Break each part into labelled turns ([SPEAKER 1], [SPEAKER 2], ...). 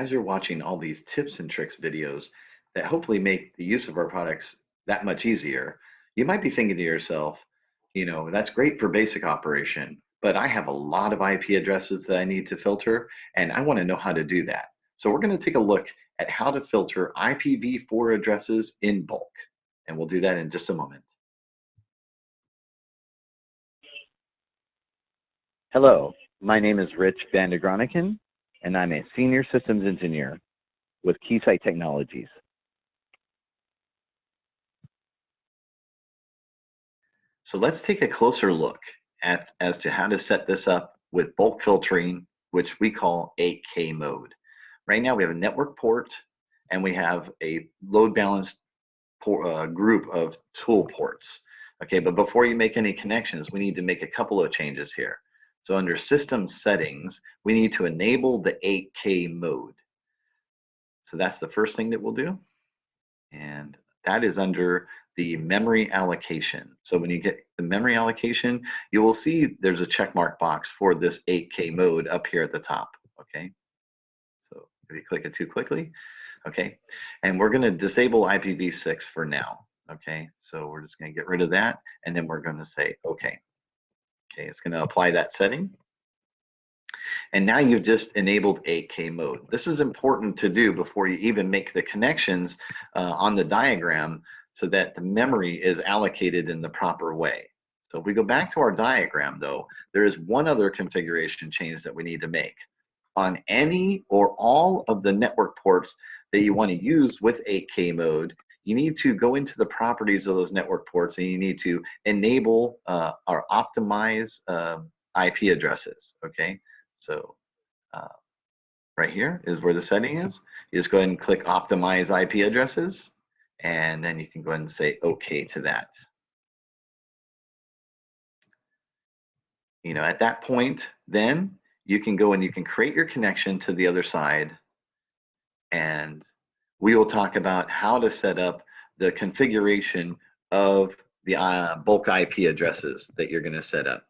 [SPEAKER 1] as you're watching all these tips and tricks videos that hopefully make the use of our products that much easier, you might be thinking to yourself, that's great for basic operation, but I have a lot of IP addresses that I need to filter, and I want to know how to do that. So we're going to take a look at how to filter IPv4 addresses in bulk, and we'll do that in just a moment.
[SPEAKER 2] Hello, my name is Rich van der Groniken, and I'm a Senior Systems Engineer with Keysight Technologies.
[SPEAKER 1] So let's take a closer look as to how to set this up with bulk filtering, which we call 8K mode. Right now we have a network port and we have a load balanced group of tool ports. Okay, but before you make any connections, we need to make a couple of changes here. So under system settings, we need to enable the 8K mode. So that's the first thing that we'll do. And that is under the memory allocation. So when you get the memory allocation, you will see there's a check mark box for this 8K mode up here at the top. Okay, so if you click it too quickly, okay, and we're going to disable IPv6 for now. Okay, so we're just going to get rid of that, and then we're going to say okay. Okay, it's going to apply that setting. And now you've just enabled 8K mode. This is important to do before you even make the connections on the diagram so that the memory is allocated in the proper way. So if we go back to our diagram though, there is one other configuration change that we need to make. On any or all of the network ports that you want to use with 8K mode, you need to go into the properties of those network ports and you need to enable or optimize IP addresses, okay? So right here is where the setting is. You just go ahead and click optimize IP addresses, and then you can go ahead and say okay to that. At that point, then you can go and you can create your connection to the other side, and we will talk about how to set up the configuration of the bulk IP addresses that you're going to set up.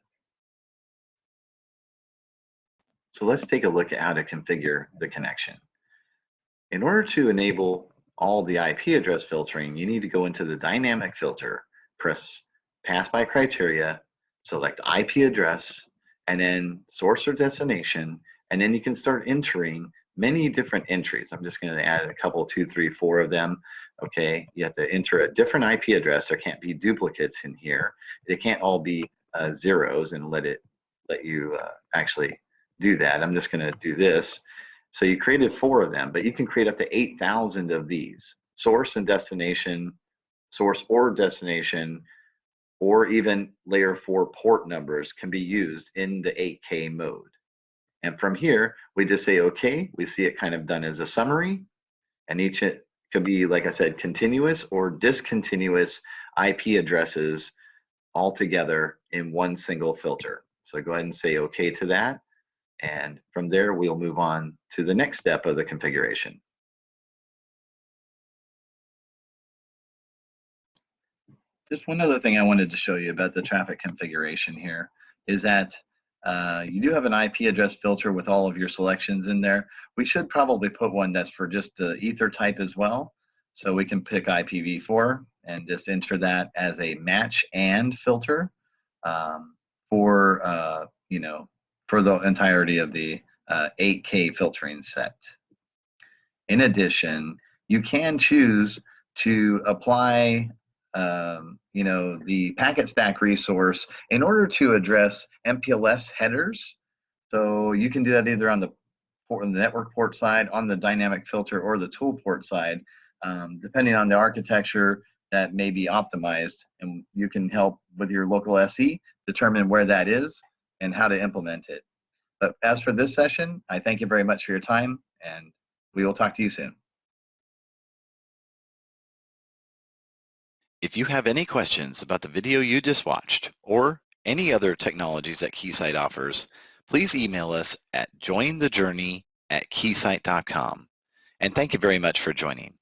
[SPEAKER 1] So let's take a look at how to configure the connection. In order to enable all the IP address filtering, you need to go into the dynamic filter, press pass by criteria, select IP address, and then source or destination, and then you can start entering many different entries. I'm just going to add a couple, 2, 3, 4 of them. Okay, you have to enter a different IP address. There can't be duplicates in here. They can't all be zeros and let you actually do that. I'm just going to do this. So you created 4 of them, but you can create up to 8,000 of these. Source and destination, source or destination, or even layer 4 port numbers can be used in the 8K mode. And from here, we just say okay. We see it kind of done as a summary, and each could be, like I said, continuous or discontinuous IP addresses all together in one single filter. So go ahead and say okay to that. And from there, we'll move on to the next step of the configuration. Just one other thing I wanted to show you about the traffic configuration here is that you do have an IP address filter with all of your selections in there. We should probably put one that's for just the ether type as well. So we can pick IPv4 and just enter that as a match and filter for for the entirety of the 8K filtering set. In addition, you can choose to apply the packet stack resource in order to address MPLS headers. So you can do that either on the network port side, on the dynamic filter, or the tool port side, depending on the architecture that may be optimized. And you can help with your local SE determine where that is and how to implement it. But as for this session, I thank you very much for your time, and we will talk to you soon.
[SPEAKER 3] If you have any questions about the video you just watched or any other technologies that Keysight offers, please email us at jointhejourney@keysight.com. And thank you very much for joining.